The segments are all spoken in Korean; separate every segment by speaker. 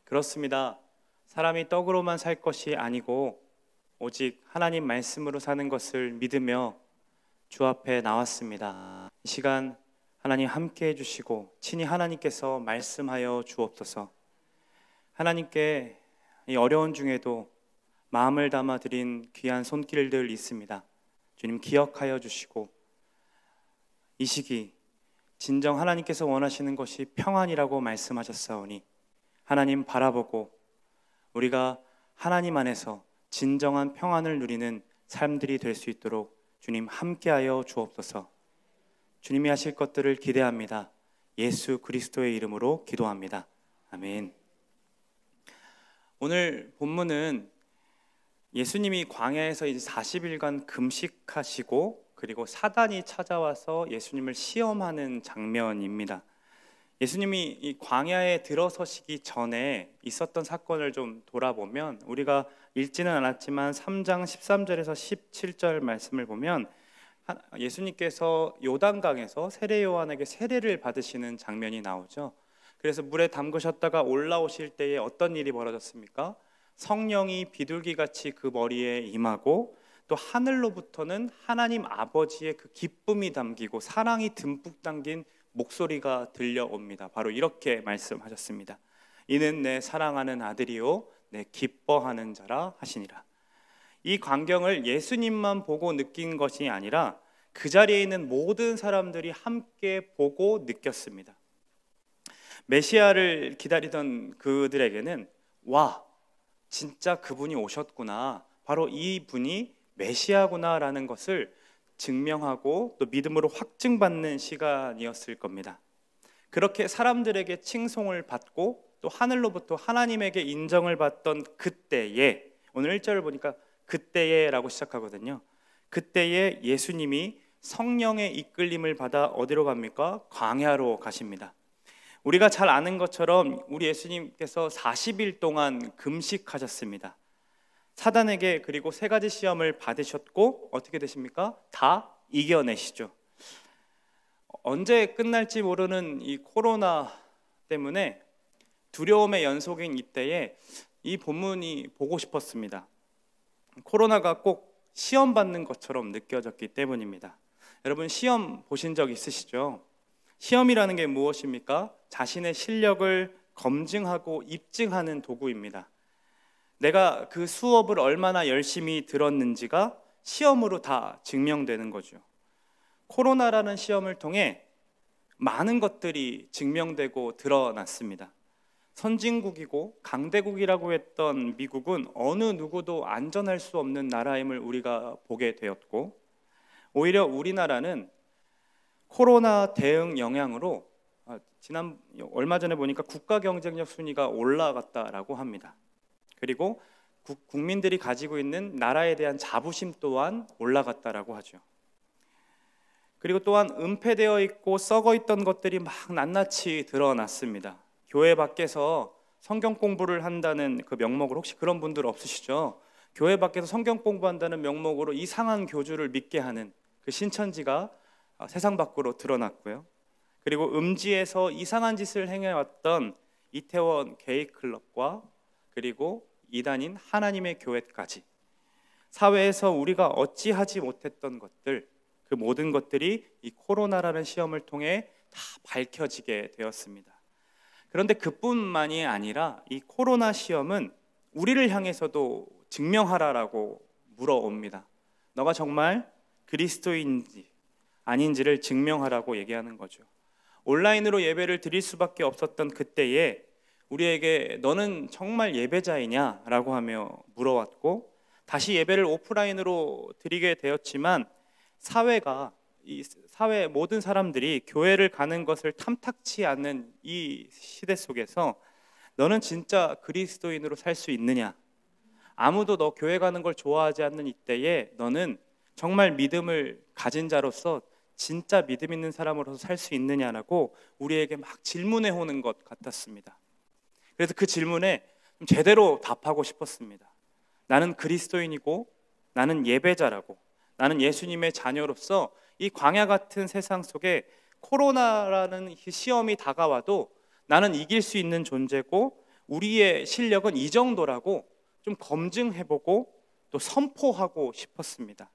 Speaker 1: 그렇습니다. 사람이 떡으로만 살 것이 아니고 오직 하나님 말씀으로 사는 것을 믿으며 주 앞에 나왔습니다. 이 시간 하나님 함께 해주시고 친히 하나님께서 말씀하여 주옵소서. 하나님께 이 어려운 중에도 마음을 담아 드린 귀한 손길들 있습니다. 주님 기억하여 주시고 이 시기 진정 하나님께서 원하시는 것이 평안이라고 말씀하셨사오니 하나님 바라보고 우리가 하나님 안에서 진정한 평안을 누리는 삶들이 될 수 있도록 주님 함께하여 주옵소서. 주님이 하실 것들을 기대합니다. 예수 그리스도의 이름으로 기도합니다. 아멘. 오늘 본문은 예수님이 광야에서 이제 40일간 금식하시고 그리고 사단이 찾아와서 예수님을 시험하는 장면입니다. 예수님이 이 광야에 들어서시기 전에 있었던 사건을 좀 돌아보면 우리가 읽지는 않았지만 3장 13절에서 17절 말씀을 보면 예수님께서 요단강에서 세례 요한에게 세례를 받으시는 장면이 나오죠. 그래서 물에 담그셨다가 올라오실 때에 어떤 일이 벌어졌습니까? 성령이 비둘기같이 그 머리에 임하고 또 하늘로부터는 하나님 아버지의 그 기쁨이 담기고 사랑이 듬뿍 담긴 목소리가 들려옵니다. 바로 이렇게 말씀하셨습니다. 이는 내 사랑하는 아들이요 내 기뻐하는 자라 하시니라. 이 광경을 예수님만 보고 느낀 것이 아니라 그 자리에 있는 모든 사람들이 함께 보고 느꼈습니다. 메시아를 기다리던 그들에게는 와, 진짜 그분이 오셨구나, 바로 이 분이 메시아구나라는 것을 증명하고 또 믿음으로 확증받는 시간이었을 겁니다. 그렇게 사람들에게 칭송을 받고 또 하늘로부터 하나님에게 인정을 받던 그때에, 오늘 1절을 보니까 그때에 라고 시작하거든요. 그때에 예수님이 성령의 이끌림을 받아 어디로 갑니까? 광야로 가십니다. 우리가 잘 아는 것처럼 우리 예수님께서 40일 동안 금식하셨습니다. 사단에게 그리고 세 가지 시험을 받으셨고 어떻게 되십니까? 다 이겨내시죠. 언제 끝날지 모르는 이 코로나 때문에 두려움의 연속인 이때에 이 본문이 보고 싶었습니다. 코로나가 꼭 시험 받는 것처럼 느껴졌기 때문입니다. 여러분 시험 보신 적 있으시죠? 시험이라는 게 무엇입니까? 자신의 실력을 검증하고 입증하는 도구입니다. 내가 그 수업을 얼마나 열심히 들었는지가 시험으로 다 증명되는 거죠. 코로나라는 시험을 통해 많은 것들이 증명되고 드러났습니다. 선진국이고 강대국이라고 했던 미국은 어느 누구도 안전할 수 없는 나라임을 우리가 보게 되었고, 오히려 우리나라는 코로나 대응 영향으로 얼마 전에 보니까 국가 경쟁력 순위가 올라갔다라고 합니다. 그리고 국민들이 가지고 있는 나라에 대한 자부심 또한 올라갔다라고 하죠. 그리고 또한 은폐되어 있고 썩어 있던 것들이 막 낱낱이 드러났습니다. 교회 밖에서 성경 공부를 한다는 그 명목으로, 혹시 그런 분들 없으시죠? 교회 밖에서 성경 공부한다는 명목으로 이상한 교주를 믿게 하는 그 신천지가 세상 밖으로 드러났고요. 그리고 음지에서 이상한 짓을 행해왔던 이태원 게이클럽과 그리고 이단인 하나님의 교회까지 사회에서 우리가 어찌하지 못했던 것들, 그 모든 것들이 이 코로나라는 시험을 통해 다 밝혀지게 되었습니다. 그런데 그뿐만이 아니라 이 코로나 시험은 우리를 향해서도 증명하라라고 물어옵니다. 너가 정말 그리스도인지 아닌지를 증명하라고 얘기하는 거죠. 온라인으로 예배를 드릴 수밖에 없었던 그때에 우리에게 너는 정말 예배자이냐? 라고 하며 물어왔고, 다시 예배를 오프라인으로 드리게 되었지만 이 사회 모든 사람들이 교회를 가는 것을 탐탁치 않는 이 시대 속에서 너는 진짜 그리스도인으로 살 수 있느냐? 아무도 너 교회 가는 걸 좋아하지 않는 이때에 너는 정말 믿음을 가진 자로서 진짜 믿음 있는 사람으로서 살 수 있느냐라고 우리에게 막 질문해 오는 것 같았습니다. 그래서 그 질문에 좀 제대로 답하고 싶었습니다. 나는 그리스도인이고 나는 예배자라고, 나는 예수님의 자녀로서 이 광야 같은 세상 속에 코로나라는 시험이 다가와도 나는 이길 수 있는 존재고 우리의 실력은 이 정도라고 좀 검증해보고 또 선포하고 싶었습니다.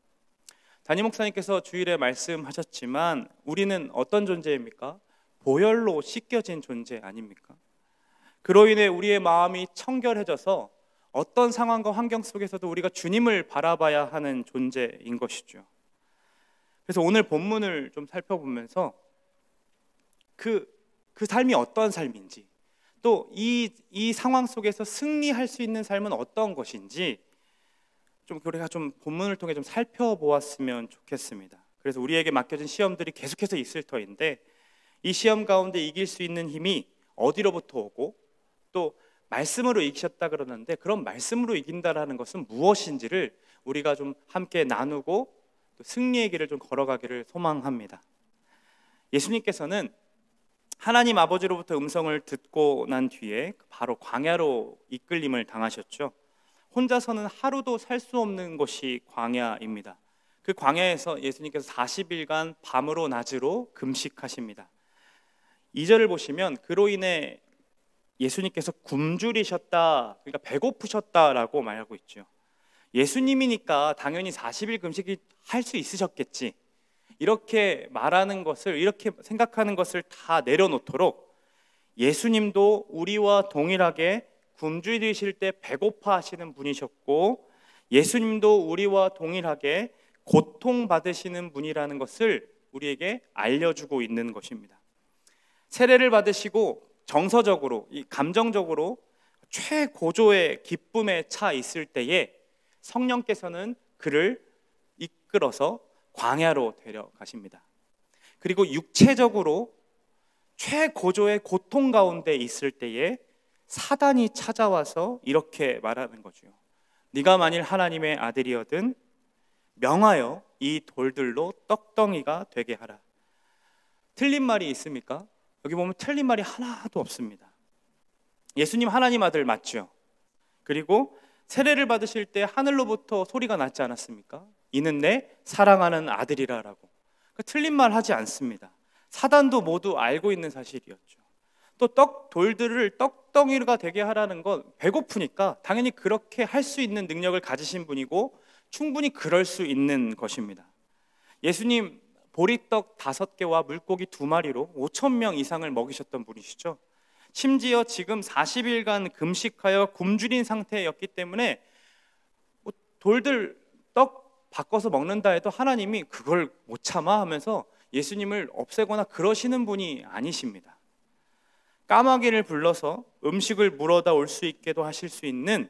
Speaker 1: 담임 목사님께서 주일에 말씀하셨지만 우리는 어떤 존재입니까? 보혈로 씻겨진 존재 아닙니까? 그로 인해 우리의 마음이 청결해져서 어떤 상황과 환경 속에서도 우리가 주님을 바라봐야 하는 존재인 것이죠. 그래서 오늘 본문을 좀 살펴보면서 그 삶이 어떤 삶인지, 또 이 상황 속에서 승리할 수 있는 삶은 어떤 것인지 좀 우리가 좀 본문을 통해 좀 살펴보았으면 좋겠습니다. 그래서 우리에게 맡겨진 시험들이 계속해서 있을 터인데 이 시험 가운데 이길 수 있는 힘이 어디로부터 오고 또 말씀으로 이기셨다 그러는데 그런 말씀으로 이긴다라는 것은 무엇인지를 우리가 좀 함께 나누고 또 승리의 길을 좀 걸어가기를 소망합니다. 예수님께서는 하나님 아버지로부터 음성을 듣고 난 뒤에 바로 광야로 이끌림을 당하셨죠. 혼자서는 하루도 살 수 없는 곳이 광야입니다. 그 광야에서 예수님께서 40일간 밤으로 낮으로 금식하십니다. 2절을 보시면 그로 인해 예수님께서 굶주리셨다, 그러니까 배고프셨다라고 말하고 있죠. 예수님이니까 당연히 40일 금식이 할 수 있으셨겠지, 이렇게 말하는 것을, 이렇게 생각하는 것을 다 내려놓도록 예수님도 우리와 동일하게 굶주리실 때 배고파 하시는 분이셨고 예수님도 우리와 동일하게 고통받으시는 분이라는 것을 우리에게 알려주고 있는 것입니다. 세례를 받으시고 정서적으로, 감정적으로 최고조의 기쁨에 차 있을 때에 성령께서는 그를 이끌어서 광야로 데려가십니다. 그리고 육체적으로 최고조의 고통 가운데 있을 때에 사단이 찾아와서 이렇게 말하는 거죠. 네가 만일 하나님의 아들이거든 명하여 이 돌들로 떡덩이가 되게 하라. 틀린 말이 있습니까? 여기 보면 틀린 말이 하나도 없습니다. 예수님 하나님 아들 맞죠? 그리고 세례를 받으실 때 하늘로부터 소리가 났지 않았습니까? 이는 내 사랑하는 아들이라라고. 그러니까 틀린 말 하지 않습니다. 사단도 모두 알고 있는 사실이었죠. 또 돌들을 떡덩이가 되게 하라는 건 배고프니까 당연히 그렇게 할 수 있는 능력을 가지신 분이고 충분히 그럴 수 있는 것입니다. 예수님 보리떡 5개와 물고기 2마리로 5,000명 이상을 먹이셨던 분이시죠. 심지어 지금 40일간 금식하여 굶주린 상태였기 때문에 돌들 떡 바꿔서 먹는다 해도 하나님이 그걸 못 참아 하면서 예수님을 없애거나 그러시는 분이 아니십니다. 까마귀를 불러서 음식을 물어다 올 수 있게도 하실 수 있는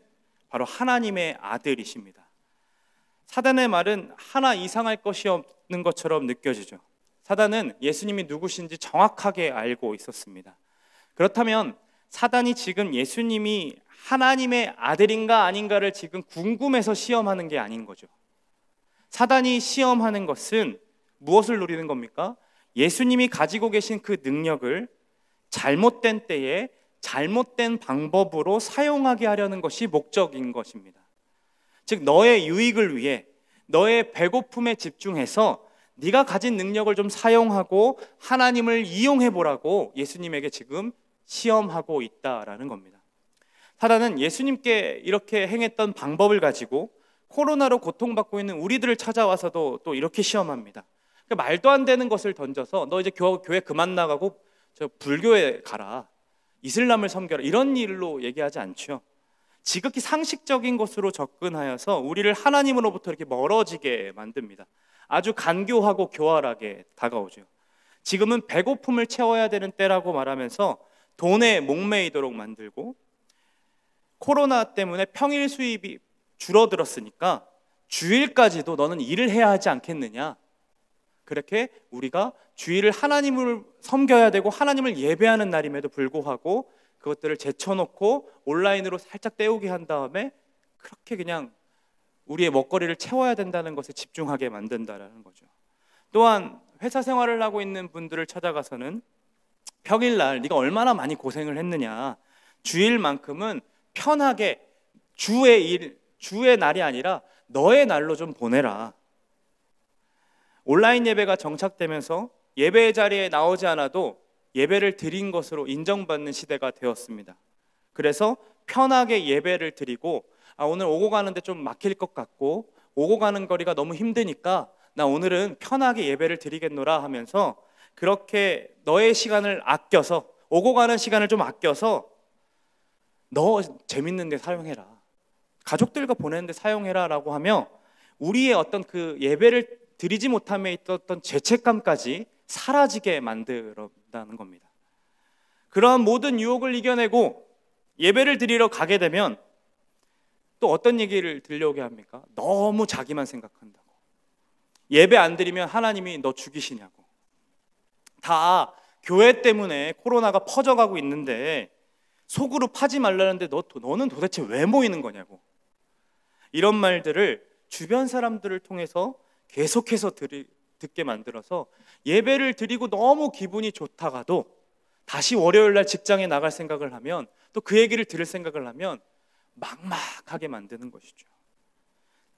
Speaker 1: 바로 하나님의 아들이십니다. 사단의 말은 하나 이상할 것이 없는 것처럼 느껴지죠. 사단은 예수님이 누구신지 정확하게 알고 있었습니다. 그렇다면 사단이 지금 예수님이 하나님의 아들인가 아닌가를 지금 궁금해서 시험하는 게 아닌 거죠. 사단이 시험하는 것은 무엇을 노리는 겁니까? 예수님이 가지고 계신 그 능력을 잘못된 때에 잘못된 방법으로 사용하게 하려는 것이 목적인 것입니다. 즉 너의 유익을 위해 너의 배고픔에 집중해서 네가 가진 능력을 좀 사용하고 하나님을 이용해 보라고 예수님에게 지금 시험하고 있다라는 겁니다. 사단은 예수님께 이렇게 행했던 방법을 가지고 코로나로 고통받고 있는 우리들을 찾아와서도 또 이렇게 시험합니다. 그러니까 말도 안 되는 것을 던져서 너 이제 교회 그만 나가고 저 불교에 가라, 이슬람을 섬겨라, 이런 일로 얘기하지 않죠. 지극히 상식적인 것으로 접근하여서 우리를 하나님으로부터 이렇게 멀어지게 만듭니다. 아주 간교하고 교활하게 다가오죠. 지금은 배고픔을 채워야 되는 때라고 말하면서 돈에 목매이도록 만들고, 코로나 때문에 평일 수입이 줄어들었으니까 주일까지도 너는 일을 해야 하지 않겠느냐, 그렇게 우리가 주일을 하나님을 섬겨야 되고 하나님을 예배하는 날임에도 불구하고 그것들을 제쳐놓고 온라인으로 살짝 때우게 한 다음에 그렇게 그냥 우리의 먹거리를 채워야 된다는 것에 집중하게 만든다라는 거죠. 또한 회사 생활을 하고 있는 분들을 찾아가서는 평일날 네가 얼마나 많이 고생을 했느냐, 주일만큼은 편하게 주의 날이 아니라 너의 날로 좀 보내라. 온라인 예배가 정착되면서 예배의 자리에 나오지 않아도 예배를 드린 것으로 인정받는 시대가 되었습니다. 그래서 편하게 예배를 드리고, 오늘 오고 가는데 좀 막힐 것 같고 오고 가는 거리가 너무 힘드니까 나 오늘은 편하게 예배를 드리겠노라 하면서 그렇게 너의 시간을 아껴서, 오고 가는 시간을 좀 아껴서 너 재밌는 데 사용해라, 가족들과 보내는 데 사용해라 라고 하며 우리의 어떤 그 예배를 드리지 못함에 있었던 죄책감까지 사라지게 만들었다는 겁니다. 그러한 모든 유혹을 이겨내고 예배를 드리러 가게 되면 또 어떤 얘기를 들려오게 합니까? 너무 자기만 생각한다고. 예배 안 드리면 하나님이 너 죽이시냐고. 다 교회 때문에 코로나가 퍼져가고 있는데 속으로 파지 말라는데 너는 도대체 왜 모이는 거냐고. 이런 말들을 주변 사람들을 통해서 계속해서 듣게 만들어서 예배를 드리고 너무 기분이 좋다가도 다시 월요일 날 직장에 나갈 생각을 하면, 또 그 얘기를 들을 생각을 하면 막막하게 만드는 것이죠.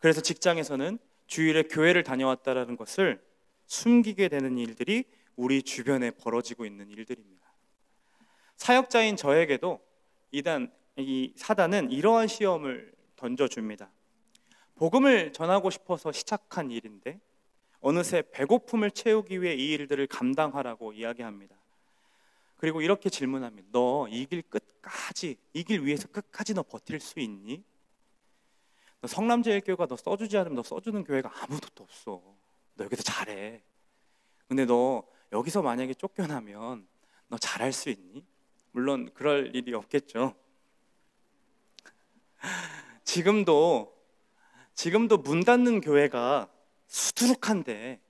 Speaker 1: 그래서 직장에서는 주일에 교회를 다녀왔다라는 것을 숨기게 되는 일들이 우리 주변에 벌어지고 있는 일들입니다. 사역자인 저에게도 이 사단은 이러한 시험을 던져줍니다. 복음을 전하고 싶어서 시작한 일인데 어느새 배고픔을 채우기 위해 이 일들을 감당하라고 이야기합니다. 그리고 이렇게 질문합니다. 너 이 길 위해서 끝까지 너 버틸 수 있니? 너 성남제일교회가 너 써주지 않으면 너 써주는 교회가 아무도 없어. 너 여기서 잘해. 근데 너 여기서 만약에 쫓겨나면 너 잘할 수 있니? 물론 그럴 일이 없겠죠. 지금도 문 닫는 교회가 수두룩한데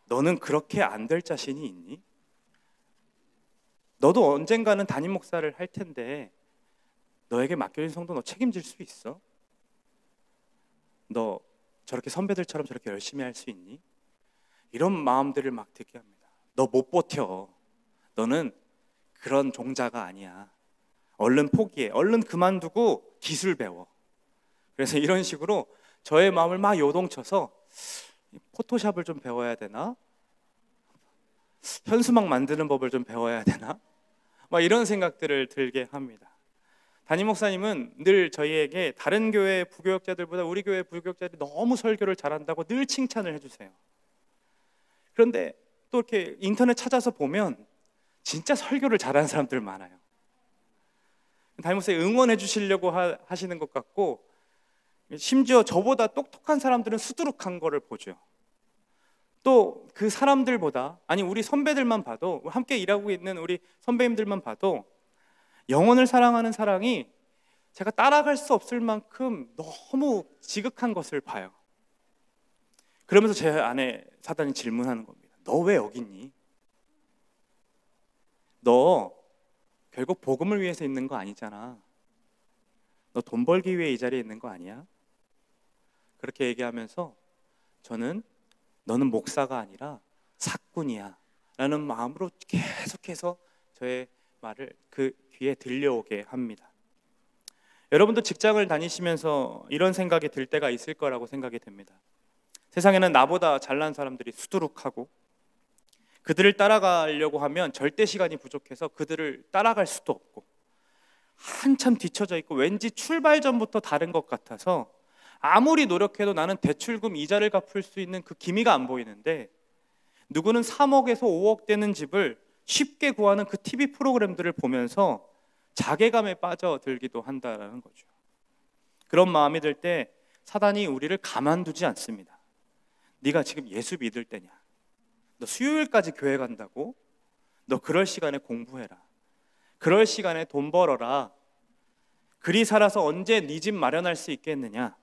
Speaker 1: 너는 그렇게 안 될 자신이 있니? 너도 언젠가는 담임 목사를 할 텐데 너에게 맡겨진 성도 너 책임질 수 있어? 너 저렇게 선배들처럼 저렇게 열심히 할 수 있니? 이런 마음들을 막 듣게 합니다. 너 못 버텨. 너는 그런 종자가 아니야. 얼른 포기해. 얼른 그만두고 기술 배워. 그래서 이런 식으로 저의 마음을 막 요동쳐서 포토샵을 좀 배워야 되나? 현수막 만드는 법을 좀 배워야 되나? 막 이런 생각들을 들게 합니다. 담임 목사님은 늘 저희에게 다른 교회 부교역자들보다 우리 교회 부교역자들이 너무 설교를 잘한다고 늘 칭찬을 해주세요. 그런데 또 이렇게 인터넷 찾아서 보면 진짜 설교를 잘하는 사람들 많아요. 담임 목사님 응원해 주시려고 하시는 것 같고, 심지어 저보다 똑똑한 사람들은 수두룩한 거를 보죠. 또 그 사람들보다, 아니 우리 선배들만 봐도, 함께 일하고 있는 우리 선배님들만 봐도 영혼을 사랑하는 사랑이 제가 따라갈 수 없을 만큼 너무 지극한 것을 봐요. 그러면서 제 안에 사단이 질문하는 겁니다. 너 왜 여기 있니? 너 결국 복음을 위해서 있는 거 아니잖아. 너 돈 벌기 위해 이 자리에 있는 거 아니야? 그렇게 얘기하면서 저는 너는 목사가 아니라 사꾼이야 라는 마음으로 계속해서 저의 말을 그 귀에 들려오게 합니다. 여러분도 직장을 다니시면서 이런 생각이 들 때가 있을 거라고 생각이 됩니다. 세상에는 나보다 잘난 사람들이 수두룩하고 그들을 따라가려고 하면 절대 시간이 부족해서 그들을 따라갈 수도 없고, 한참 뒤쳐져 있고 왠지 출발 전부터 다른 것 같아서 아무리 노력해도 나는 대출금 이자를 갚을 수 있는 그 기미가 안 보이는데, 누구는 3억에서 5억 되는 집을 쉽게 구하는 그 TV 프로그램들을 보면서 자괴감에 빠져들기도 한다는 거죠. 그런 마음이 들 때 사단이 우리를 가만두지 않습니다. 네가 지금 예수 믿을 때냐? 너 수요일까지 교회 간다고? 너 그럴 시간에 공부해라. 그럴 시간에 돈 벌어라. 그리 살아서 언제 네 집 마련할 수 있겠느냐?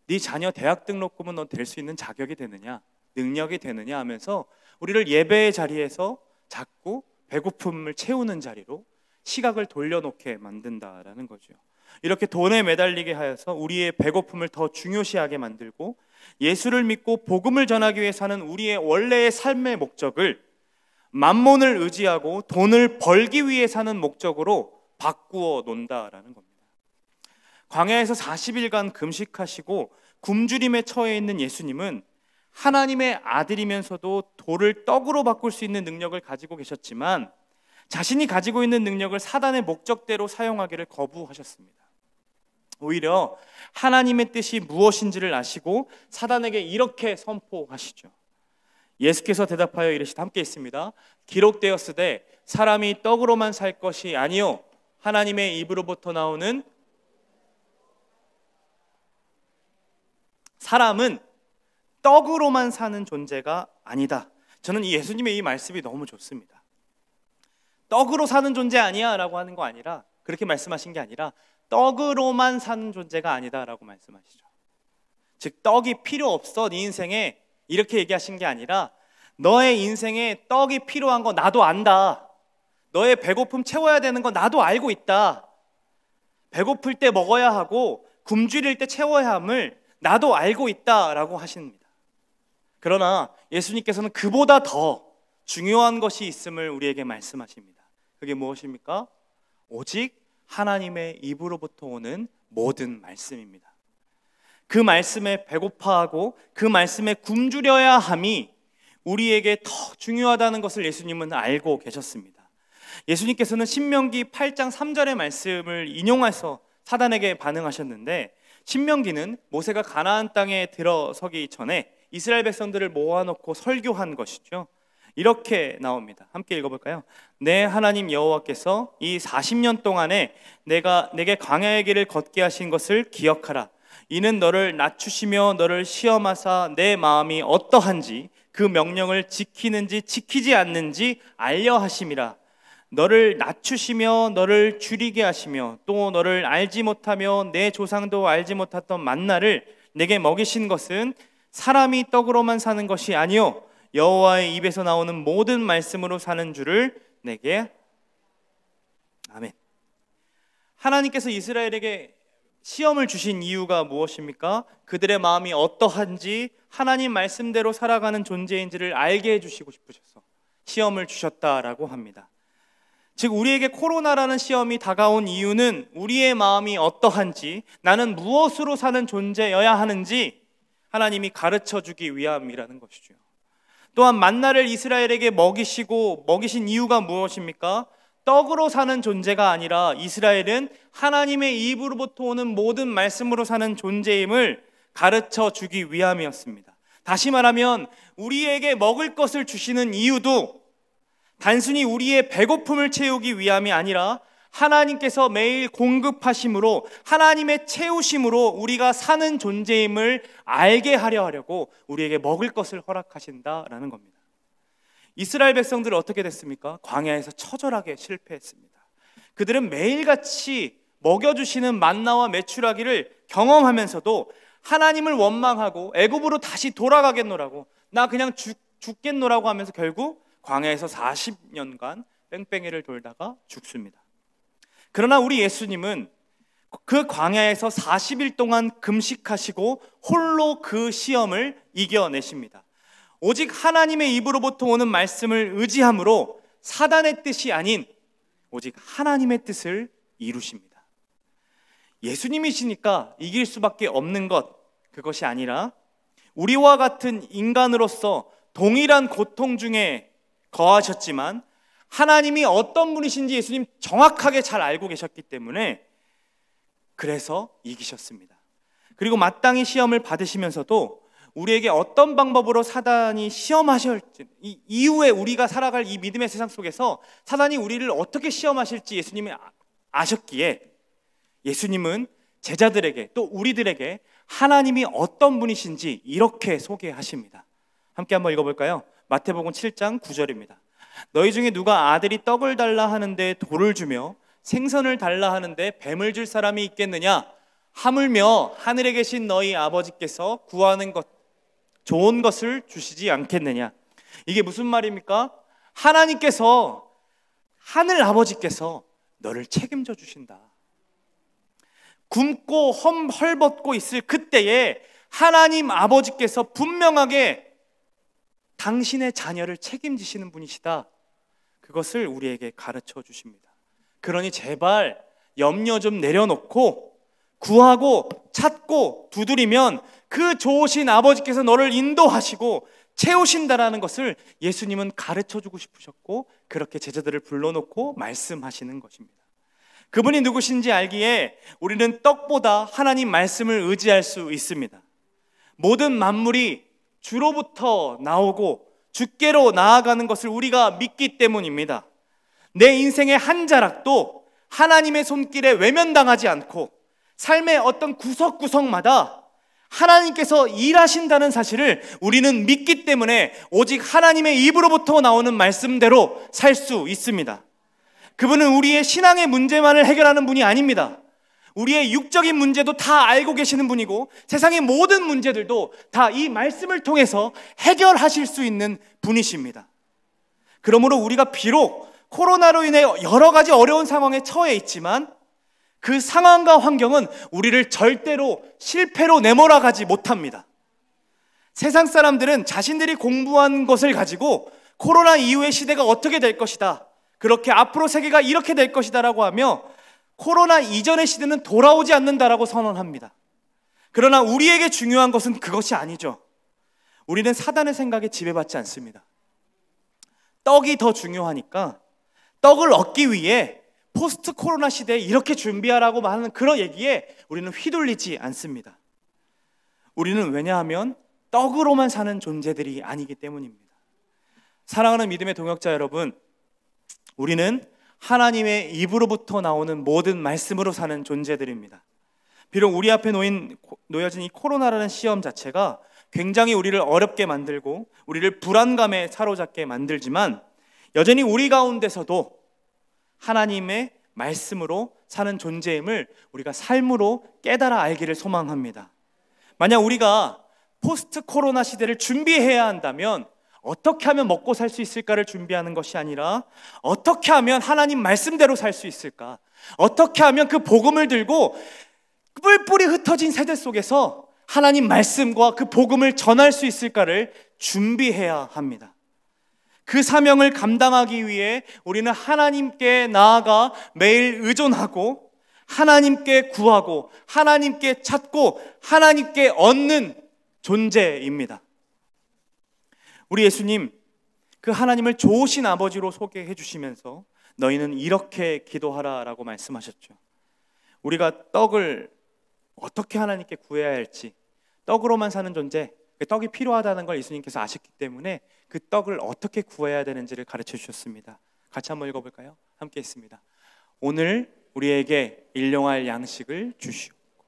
Speaker 1: 네 자녀 대학 등록금은 너 될 수 있는 자격이 되느냐? 능력이 되느냐? 하면서 우리를 예배의 자리에서 자꾸 배고픔을 채우는 자리로 시각을 돌려놓게 만든다라는 거죠. 이렇게 돈에 매달리게 하여서 우리의 배고픔을 더 중요시하게 만들고, 예수를 믿고 복음을 전하기 위해 사는 우리의 원래의 삶의 목적을 만몬을 의지하고 돈을 벌기 위해 사는 목적으로 바꾸어 놓는다라는 겁니다. 광야에서 40일간 금식하시고 굶주림에 처해 있는 예수님은 하나님의 아들이면서도 돌을 떡으로 바꿀 수 있는 능력을 가지고 계셨지만, 자신이 가지고 있는 능력을 사단의 목적대로 사용하기를 거부하셨습니다. 오히려 하나님의 뜻이 무엇인지를 아시고 사단에게 이렇게 선포하시죠. 예수께서 대답하여 이르시되, 함께 있습니다. 기록되었으되 사람이 떡으로만 살 것이 아니요 하나님의 입으로부터 나오는, 사람은 떡으로만 사는 존재가 아니다. 저는 이 예수님의 이 말씀이 너무 좋습니다. 떡으로 사는 존재 아니야 라고 하는 거 아니라, 그렇게 말씀하신 게 아니라 떡으로만 사는 존재가 아니다 라고 말씀하시죠. 즉 떡이 필요 없어 네 인생에, 이렇게 얘기하신 게 아니라 너의 인생에 떡이 필요한 거 나도 안다. 너의 배고픔 채워야 되는 거 나도 알고 있다. 배고플 때 먹어야 하고 굶주릴 때 채워야 함을 나도 알고 있다라고 하십니다. 그러나 예수님께서는 그보다 더 중요한 것이 있음을 우리에게 말씀하십니다. 그게 무엇입니까? 오직 하나님의 입으로부터 오는 모든 말씀입니다. 그 말씀에 배고파하고 그 말씀에 굶주려야 함이 우리에게 더 중요하다는 것을 예수님은 알고 계셨습니다. 예수님께서는 신명기 8장 3절의 말씀을 인용해서 사단에게 반응하셨는데, 신명기는 모세가 가나안 땅에 들어서기 전에 이스라엘 백성들을 모아놓고 설교한 것이죠. 이렇게 나옵니다. 함께 읽어볼까요? 내 하나님 여호와께서 이 40년 동안에 내게 광야의 길을 걷게 하신 것을 기억하라. 이는 너를 낮추시며 너를 시험하사 내 마음이 어떠한지 그 명령을 지키는지 지키지 않는지 알려 하심이라. 너를 낮추시며 너를 줄이게 하시며 또 너를 알지 못하며 내 조상도 알지 못했던 만나를 내게 먹이신 것은 사람이 떡으로만 사는 것이 아니요 여호와의 입에서 나오는 모든 말씀으로 사는 줄을 내게. 아멘. 하나님께서 이스라엘에게 시험을 주신 이유가 무엇입니까? 그들의 마음이 어떠한지 하나님 말씀대로 살아가는 존재인지를 알게 해주시고 싶으셔서 시험을 주셨다라고 합니다. 즉 우리에게 코로나라는 시험이 다가온 이유는 우리의 마음이 어떠한지, 나는 무엇으로 사는 존재여야 하는지 하나님이 가르쳐주기 위함이라는 것이죠. 또한 만나를 이스라엘에게 먹이신 이유가 무엇입니까? 떡으로 사는 존재가 아니라 이스라엘은 하나님의 입으로부터 오는 모든 말씀으로 사는 존재임을 가르쳐주기 위함이었습니다. 다시 말하면 우리에게 먹을 것을 주시는 이유도 단순히 우리의 배고픔을 채우기 위함이 아니라 하나님께서 매일 공급하심으로, 하나님의 채우심으로 우리가 사는 존재임을 알게 하려고 우리에게 먹을 것을 허락하신다라는 겁니다. 이스라엘 백성들은 어떻게 됐습니까? 광야에서 처절하게 실패했습니다. 그들은 매일같이 먹여주시는 만나와 메추라기를 경험하면서도 하나님을 원망하고 애굽으로 다시 돌아가겠노라고, 나 그냥 죽겠노라고 하면서 결국 광야에서 40년간 뺑뺑이를 돌다가 죽습니다. 그러나 우리 예수님은 그 광야에서 40일 동안 금식하시고 홀로 그 시험을 이겨내십니다. 오직 하나님의 입으로부터 오는 말씀을 의지함으로 사단의 뜻이 아닌 오직 하나님의 뜻을 이루십니다. 예수님이시니까 이길 수밖에 없는 것, 그것이 아니라 우리와 같은 인간으로서 동일한 고통 중에 거하셨지만 하나님이 어떤 분이신지 예수님 정확하게 잘 알고 계셨기 때문에 그래서 이기셨습니다. 그리고 마땅히 시험을 받으시면서도 우리에게 어떤 방법으로 사단이 시험하실지, 이후에 우리가 살아갈 이 믿음의 세상 속에서 사단이 우리를 어떻게 시험하실지 예수님이 아셨기에 예수님은 제자들에게 또 우리들에게 하나님이 어떤 분이신지 이렇게 소개하십니다. 함께 한번 읽어볼까요? 마태복음 7장 9절입니다. 너희 중에 누가 아들이 떡을 달라 하는데 돌을 주며 생선을 달라 하는데 뱀을 줄 사람이 있겠느냐? 하물며 하늘에 계신 너희 아버지께서 구하는 것 좋은 것을 주시지 않겠느냐? 이게 무슨 말입니까? 하나님께서, 하늘 아버지께서 너를 책임져 주신다. 굶고 헐벗고 있을 그때에 하나님 아버지께서 분명하게 당신의 자녀를 책임지시는 분이시다. 그것을 우리에게 가르쳐 주십니다. 그러니 제발 염려 좀 내려놓고 구하고 찾고 두드리면 그 좋으신 아버지께서 너를 인도하시고 채우신다라는 것을 예수님은 가르쳐주고 싶으셨고 그렇게 제자들을 불러놓고 말씀하시는 것입니다. 그분이 누구신지 알기에 우리는 떡보다 하나님 말씀을 의지할 수 있습니다. 모든 만물이 주로부터 나오고 주께로 나아가는 것을 우리가 믿기 때문입니다. 내 인생의 한 자락도 하나님의 손길에 외면당하지 않고 삶의 어떤 구석구석마다 하나님께서 일하신다는 사실을 우리는 믿기 때문에 오직 하나님의 입으로부터 나오는 말씀대로 살 수 있습니다. 그분은 우리의 신앙의 문제만을 해결하는 분이 아닙니다. 우리의 육적인 문제도 다 알고 계시는 분이고 세상의 모든 문제들도 다 이 말씀을 통해서 해결하실 수 있는 분이십니다. 그러므로 우리가 비록 코로나로 인해 여러 가지 어려운 상황에 처해 있지만 그 상황과 환경은 우리를 절대로 실패로 내몰아가지 못합니다. 세상 사람들은 자신들이 공부한 것을 가지고 코로나 이후의 시대가 어떻게 될 것이다, 그렇게 앞으로 세계가 이렇게 될 것이다 라고 하며 코로나 이전의 시대는 돌아오지 않는다라고 선언합니다. 그러나 우리에게 중요한 것은 그것이 아니죠. 우리는 사단의 생각에 지배받지 않습니다. 떡이 더 중요하니까 떡을 얻기 위해 포스트 코로나 시대에 이렇게 준비하라고 말하는 그런 얘기에 우리는 휘둘리지 않습니다. 우리는 왜냐하면 떡으로만 사는 존재들이 아니기 때문입니다. 사랑하는 믿음의 동역자 여러분, 우리는 하나님의 입으로부터 나오는 모든 말씀으로 사는 존재들입니다. 비록 우리 앞에 놓여진 이 코로나라는 시험 자체가 굉장히 우리를 어렵게 만들고 우리를 불안감에 사로잡게 만들지만 여전히 우리 가운데서도 하나님의 말씀으로 사는 존재임을 우리가 삶으로 깨달아 알기를 소망합니다. 만약 우리가 포스트 코로나 시대를 준비해야 한다면 어떻게 하면 먹고 살 수 있을까를 준비하는 것이 아니라 어떻게 하면 하나님 말씀대로 살 수 있을까, 어떻게 하면 그 복음을 들고 뿔뿔이 흩어진 세대 속에서 하나님 말씀과 그 복음을 전할 수 있을까를 준비해야 합니다. 그 사명을 감당하기 위해 우리는 하나님께 나아가 매일 의존하고 하나님께 구하고 하나님께 찾고 하나님께 얻는 존재입니다. 우리 예수님, 그 하나님을 좋으신 아버지로 소개해 주시면서 너희는 이렇게 기도하라 라고 말씀하셨죠. 우리가 떡을 어떻게 하나님께 구해야 할지, 떡으로만 사는 존재, 떡이 필요하다는 걸 예수님께서 아셨기 때문에 그 떡을 어떻게 구해야 되는지를 가르쳐 주셨습니다. 같이 한번 읽어볼까요? 함께 있습니다. 오늘 우리에게 일용할 양식을 주시옵고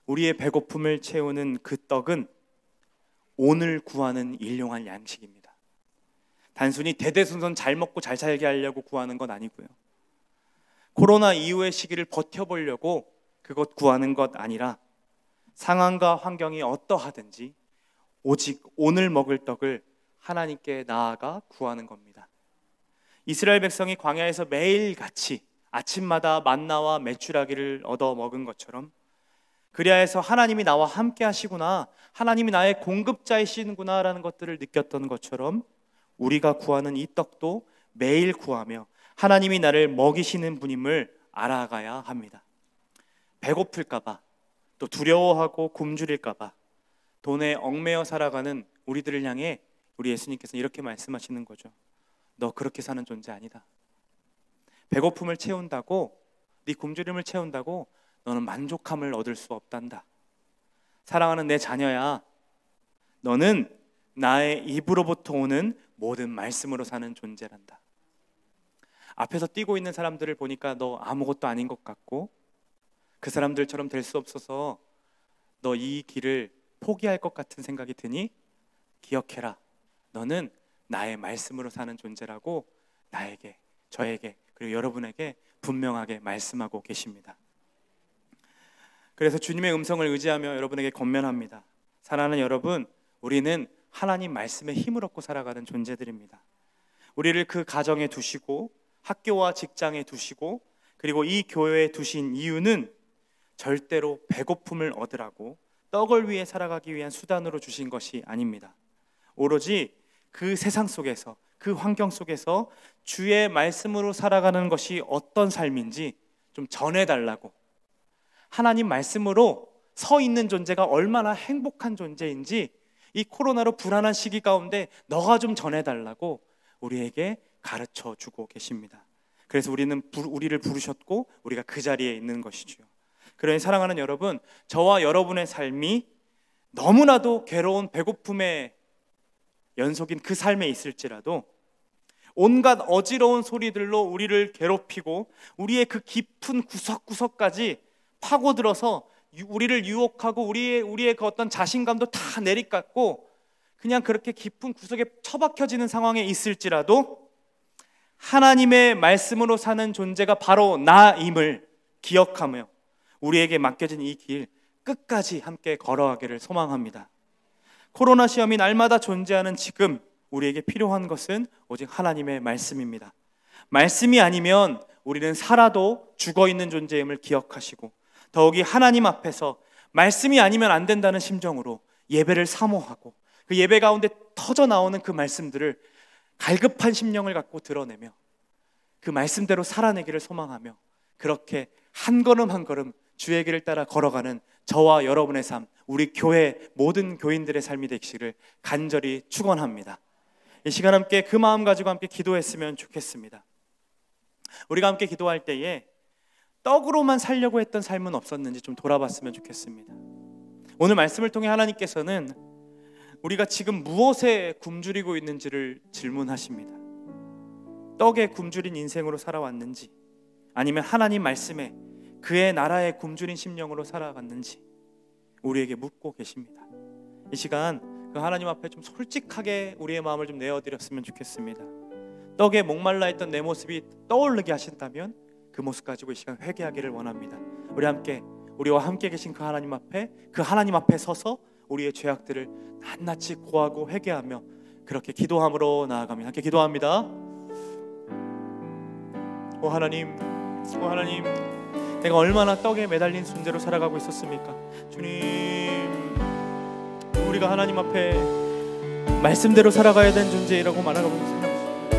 Speaker 1: 우리의 배고픔을 채우는 그 떡은 오늘 구하는 일용할 양식입니다. 단순히 대대손손 잘 먹고 잘 살게 하려고 구하는 건 아니고요, 코로나 이후의 시기를 버텨보려고 그것 구하는 것 아니라 상황과 환경이 어떠하든지 오직 오늘 먹을 떡을 하나님께 나아가 구하는 겁니다. 이스라엘 백성이 광야에서 매일같이 아침마다 만나와 메추라기를 얻어 먹은 것처럼 그리하여서 하나님이 나와 함께 하시구나, 하나님이 나의 공급자이시는구나 라는 것들을 느꼈던 것처럼 우리가 구하는 이 떡도 매일 구하며 하나님이 나를 먹이시는 분임을 알아가야 합니다. 배고플까봐, 또 두려워하고 굶주릴까봐 돈에 얽매여 살아가는 우리들을 향해 우리 예수님께서 이렇게 말씀하시는 거죠. 너 그렇게 사는 존재 아니다. 배고픔을 채운다고, 네 굶주림을 채운다고 너는 만족함을 얻을 수 없단다. 사랑하는 내 자녀야, 너는 나의 입으로부터 오는 모든 말씀으로 사는 존재란다. 앞에서 뛰고 있는 사람들을 보니까 너 아무것도 아닌 것 같고 그 사람들처럼 될 수 없어서 너 이 길을 포기할 것 같은 생각이 드니 기억해라. 너는 나의 말씀으로 사는 존재라고 나에게, 저에게, 그리고 여러분에게 분명하게 말씀하고 계십니다. 그래서 주님의 음성을 의지하며 여러분에게 권면합니다. 사랑하는 여러분, 우리는 하나님 말씀의 힘을 얻고 살아가는 존재들입니다. 우리를 그 가정에 두시고 학교와 직장에 두시고 그리고 이 교회에 두신 이유는 절대로 배고픔을 얻으라고 떡을 위해 살아가기 위한 수단으로 주신 것이 아닙니다. 오로지 그 세상 속에서, 그 환경 속에서 주의 말씀으로 살아가는 것이 어떤 삶인지 좀 전해달라고, 하나님 말씀으로 서 있는 존재가 얼마나 행복한 존재인지 이 코로나로 불안한 시기 가운데 너가 좀 전해달라고 우리에게 가르쳐 주고 계십니다. 그래서 우리를 부르셨고 우리가 그 자리에 있는 것이죠. 그러니 사랑하는 여러분, 저와 여러분의 삶이 너무나도 괴로운 배고픔의 연속인 그 삶에 있을지라도 온갖 어지러운 소리들로 우리를 괴롭히고 우리의 그 깊은 구석구석까지 파고들어서 우리를 유혹하고 우리의 그 어떤 자신감도 다 내리깎고 그냥 그렇게 깊은 구석에 처박혀지는 상황에 있을지라도 하나님의 말씀으로 사는 존재가 바로 나임을 기억하며 우리에게 맡겨진 이 길 끝까지 함께 걸어가기를 소망합니다. 코로나 시험이 날마다 존재하는 지금 우리에게 필요한 것은 오직 하나님의 말씀입니다. 말씀이 아니면 우리는 살아도 죽어있는 존재임을 기억하시고 더욱이 하나님 앞에서 말씀이 아니면 안 된다는 심정으로 예배를 사모하고 그 예배 가운데 터져 나오는 그 말씀들을 갈급한 심령을 갖고 드러내며 그 말씀대로 살아내기를 소망하며 그렇게 한 걸음 한 걸음 주의 길을 따라 걸어가는 저와 여러분의 삶, 우리 교회 모든 교인들의 삶이 되시기를 간절히 축원합니다. 이 시간 함께 그 마음 가지고 함께 기도했으면 좋겠습니다. 우리가 함께 기도할 때에 떡으로만 살려고 했던 삶은 없었는지 좀 돌아봤으면 좋겠습니다. 오늘 말씀을 통해 하나님께서는 우리가 지금 무엇에 굶주리고 있는지를 질문하십니다. 떡에 굶주린 인생으로 살아왔는지 아니면 하나님 말씀에 그의 나라에 굶주린 심령으로 살아갔는지 우리에게 묻고 계십니다. 이 시간 그 하나님 앞에 좀 솔직하게 우리의 마음을 좀 내어드렸으면 좋겠습니다. 떡에 목말라 있던 내 모습이 떠오르게 하신다면 그 모습 가지고 이 시간 회개하기를 원합니다. 우리와 함께 계신 그 하나님 앞에 서서 우리의 죄악들을 낱낱이 고하고 회개하며 그렇게 기도함으로 나아갑니다. 함께 기도합니다. 오 하나님, 내가 얼마나 떡에 매달린 존재로 살아가고 있었습니까? 주님, 우리가 하나님 앞에 말씀대로 살아가야 되는 존재라고 말하고 있습니다.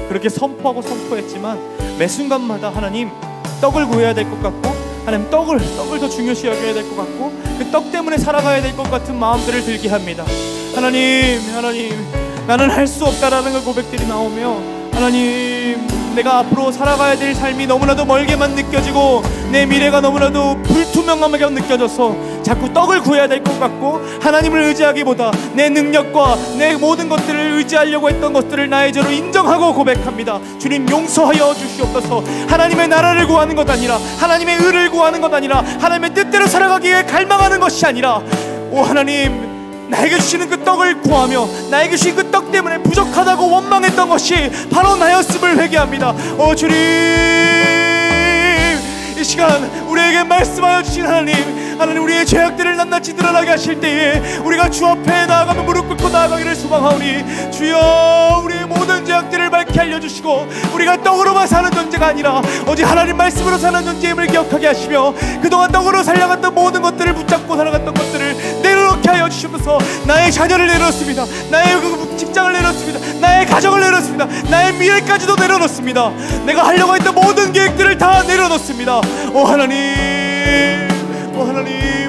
Speaker 1: 그렇게 선포했지만 매 순간마다 하나님 떡을 구해야 될 것 같고 하나님 떡을 더 중요시 여겨야 될 것 같고 그 떡 때문에 살아가야 될 것 같은 마음들을 들게 합니다. 하나님, 나는 할 수 없다라는 그 고백들이 나오며 하나님, 내가 앞으로 살아가야 될 삶이 너무나도 멀게만 느껴지고 내 미래가 너무나도 불투명하게 느껴져서 자꾸 떡을 구해야 될 것 같고 하나님을 의지하기보다 내 능력과 내 모든 것들을 의지하려고 했던 것들을 나의 죄로 인정하고 고백합니다. 주님, 용서하여 주시옵소서. 하나님의 나라를 구하는 것 아니라 하나님의 의를 구하는 것 아니라 하나님의 뜻대로 살아가기에 갈망하는 것이 아니라 오 하나님, 나에게 주시는 그 떡을 구하며 나에게 주신 그 떡 때문에 부족하다고 원망했던 것이 바로 나였음을 회개합니다. 오 주님, 이 시간 우리에게 말씀하여 주신 하나님, 우리의 죄악들을 낱낱이 드러나게 하실 때에 우리가 주 앞에 나아가며 무릎 꿇고 나아가기를 소망하오니 주여, 우리의 모든 죄악들을 밝게 알려주시고 우리가 떡으로만 사는 존재가 아니라 오직 하나님 말씀으로 사는 존재임을 기억하게 하시며 그동안 떡으로 살려갔던 모든 것들을 붙잡고 살아갔던 것들을 내려놓게 하여 주시옵소서. 나의 자녀를 내려놓습니다. 나의 직장을 내려놓습니다. 나의 가정을 내려놓습니다. 나의 미래까지도 내려놓습니다. 내가 하려고 했던 모든 계획들을 다 내려놓습니다. 오 하나님,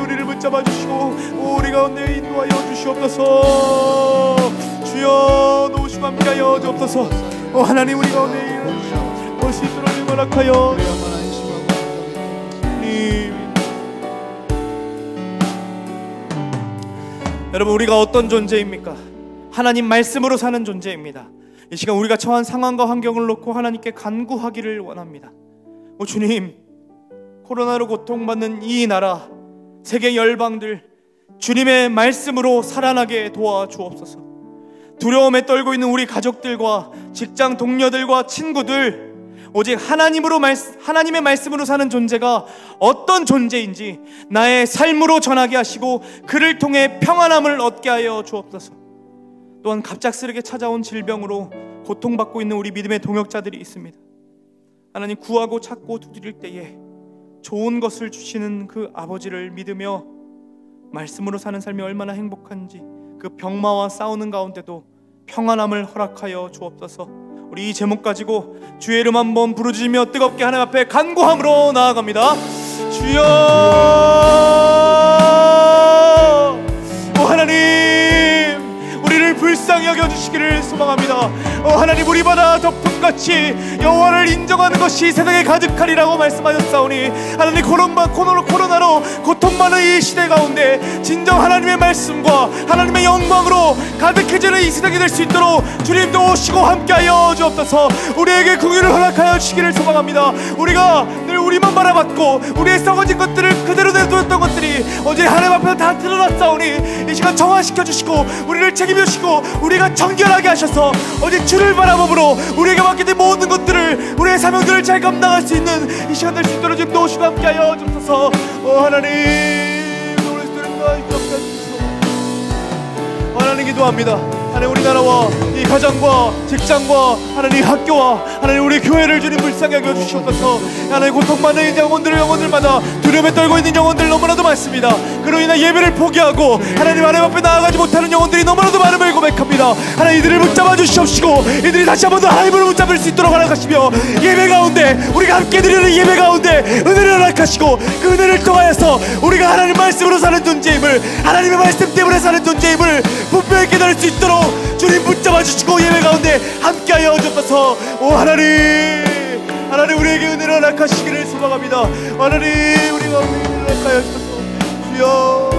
Speaker 1: 우리를 붙잡아 주시고 우리 가운데 인도하여 주시옵소서. 주여, 노우시고 함께하여 주옵소서. 오 하나님, 우리 가운데 올 수 있도록 허락하여 여러분, 우리가 어떤 존재입니까? 하나님 말씀으로 사는 존재입니다. 이 시간 우리가 처한 상황과 환경을 놓고 하나님께 간구하기를 원합니다. 오 주님, 코로나로 고통받는 이 나라, 세계 열방들 주님의 말씀으로 살아나게 도와주옵소서. 두려움에 떨고 있는 우리 가족들과 직장 동료들과 친구들, 오직 하나님의 말씀으로 사는 존재가 어떤 존재인지 나의 삶으로 전하게 하시고 그를 통해 평안함을 얻게 하여 주옵소서. 또한 갑작스럽게 찾아온 질병으로 고통받고 있는 우리 믿음의 동역자들이 있습니다. 하나님, 구하고 찾고 두드릴 때에 좋은 것을 주시는 그 아버지를 믿으며 말씀으로 사는 삶이 얼마나 행복한지 그 병마와 싸우는 가운데도 평안함을 허락하여 주옵소서. 우리 이 제목 가지고 주의 이름 한번 부르짖으며 뜨겁게 하나님 앞에 간구함으로 나아갑니다. 주여, 오 하나님,
Speaker 2: 하시기를 소망합니다. 하나님, 우리 바다 덮음같이 여호와를 인정하는 것이 세상에 가득하리라고 말씀하셨사오니 하나님, 코로나로 고통많은 이 시대 가운데 진정 하나님의 말씀과 하나님의 영광으로 가득해지는 이 세상이 될 수 있도록 주님도 오시고 함께하여 주옵소서. 우리에게 긍휼을 허락하여 주시기를 소망합니다. 우리가 늘 우리만 바라봤고 우리의 썩어진 것들을 그대로 내두었던 것들이 어제 하나님 앞에서 다 드러났사오니 이 시간 정화시켜 주시고 우리를 책임져 주시고 우리가 정결하게 하셔서 어제 주를 바라봄으로 우리에게 맡겨진 모든 것들을, 우리의 사명들을 잘 감당할 수 있는 이 시간 될 수 있도록 주님도 오시고 함께하여 주옵소서. 하나님, 우리 스토리가 기억해 주소서. 하나님, 기도합니다. 하나님, 우리나라와 이 가정과 직장과 하나님 학교와 하나님 우리 교회를 주님 불쌍히 여겨 주시옵소서. 하나님, 고통받는 영혼들마다 두려움에 떨고 있는 영혼들 너무나도 많습니다. 그로 인해 예배를 포기하고 하나님 앞에 나아가지 못하는 영혼들이 너무나도 많음을 고백합니다. 하나님, 이들을 붙잡아 주시옵시고 이들이 다시 한번 더 하나님을 붙잡을 수 있도록 허락하시며 예배 가운데, 우리가 함께 드리는 예배 가운데 은혜를 허락하시고 그 은혜를 통하여서 우리가 하나님 말씀으로 사는 존재임을, 하나님의 말씀 때문에 사는 존재임을 분명히 깨달을 수 있도록 주님 붙잡아 주시고 예배 가운데 함께하여 주옵소서. 하나님, 우리에게 은혜를 허락하시기를 소망합니다. 하나님, 우리 가운데 은혜를 허락하여 주옵소서. 주여,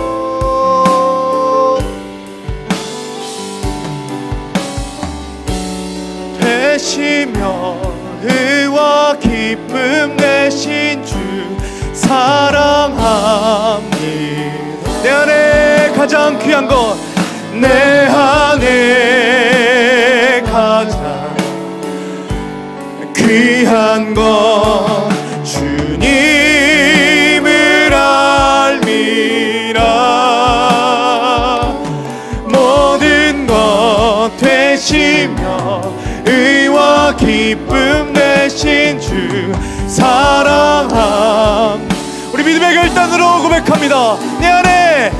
Speaker 2: 되시며 의와 기쁨 되신 주 사랑합니다. 내 안에 가장 귀한 것, 내 안에 가장 귀한 것 주님을 알미라. 모든 것 되시며 의와 기쁨 되신 주 사랑함. 우리 믿음의 결단으로 고백합니다. 내 안에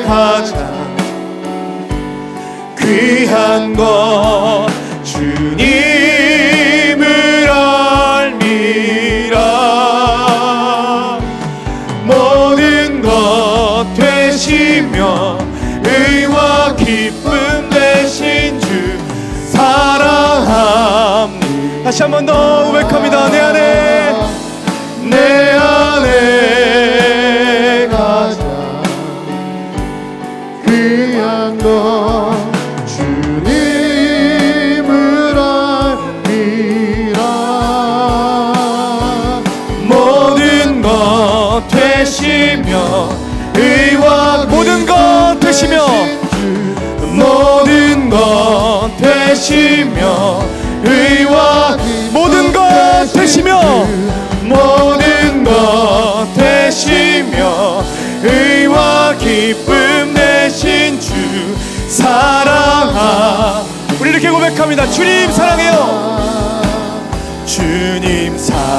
Speaker 2: 가장 귀한 것 주님을 알미라. 모든 것 되시며 의와 기쁨 되신 주 사랑합니다. 다시 한 번 더 고백합니다. 내 안에 가장 귀한 것 주님을 알미라. 모든 것 되시며 의와 모든 것 되시며 모든 것 되시며 의와 모든 것 되시며 모든 것 되시며 의와 기쁨 되신 주 사랑하. 우리 이렇게 고백합니다. 주님 사랑해요. 주님 사랑해요.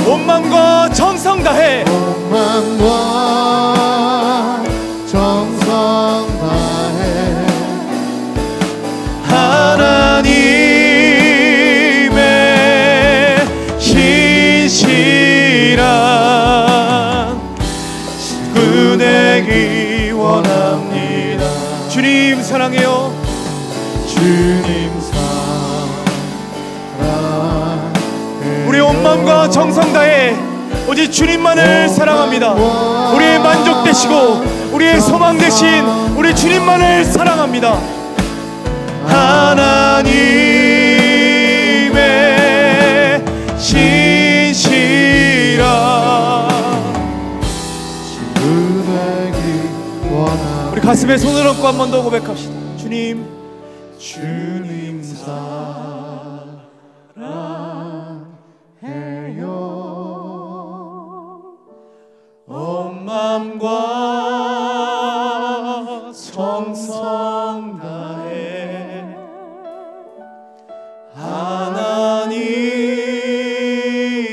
Speaker 2: 온 마음과 정성 다해, 온 마음과 정성 다해 하나님의 신실한 친구 되기 원합니다. 주님 사랑해요. 주님 사랑해요. 우리 온 마음과 정성 다해 오직 주님만을 사랑합니다. 우리의 만족 되시고 우리의 소망 되신 우리 주님만을 사랑합니다. 하나님의 신실한 친구 되기 원합니다. 우리 가슴에 손을 얹고 한 번 더 고백합시다. 주님 사랑해요. 온 마음과 정성 다해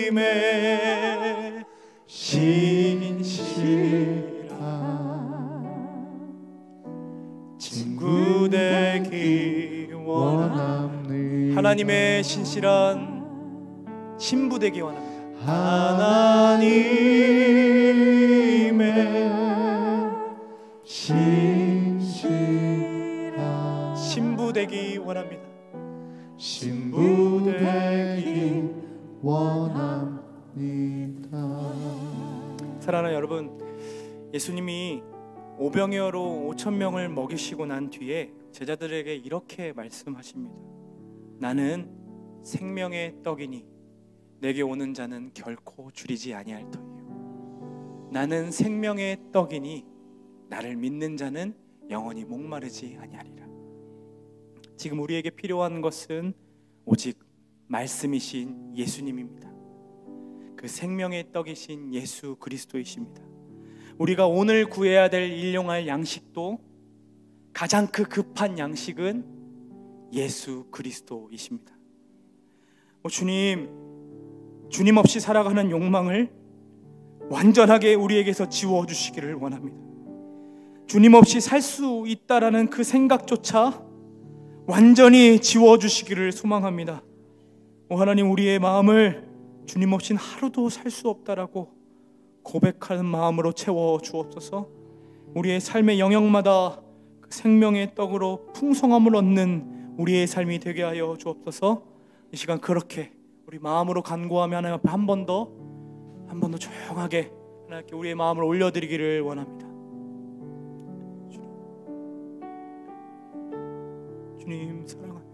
Speaker 2: 하나님의 신실한 친구 되기 원합니다. 하나님의 신실한 신부 되기 원합니다. 하나님의
Speaker 1: 되기 원합니다.
Speaker 2: 신부 되기 원합니다.
Speaker 1: 사랑하는 여러분, 예수님이 오병이어로 5,000명을 먹이시고 난 뒤에 제자들에게 이렇게 말씀하십니다. 나는 생명의 떡이니 내게 오는 자는 결코 줄이지 아니할 터이요. 나는 생명의 떡이니 나를 믿는 자는 영원히 목마르지 아니하리라. 지금 우리에게 필요한 것은 오직 말씀이신 예수님입니다. 그 생명의 떡이신 예수 그리스도이십니다. 우리가 오늘 구해야 될 일용할 양식도 가장 급한 양식은 예수 그리스도이십니다. 주님 없이 살아가는 욕망을 완전하게 우리에게서 지워주시기를 원합니다. 주님 없이 살 수 있다라는 그 생각조차 완전히 지워주시기를 소망합니다. 하나님, 우리의 마음을 주님 없이는 하루도 살 수 없다라고 고백하는 마음으로 채워 주옵소서. 우리의 삶의 영역마다 그 생명의 떡으로 풍성함을 얻는 우리의 삶이 되게 하여 주옵소서. 이 시간 그렇게 우리 마음으로 간구하며 하나님 앞에 한 번 더 조용하게 하나님께 우리의 마음을 올려드리기를 원합니다. 주님 사랑합니다.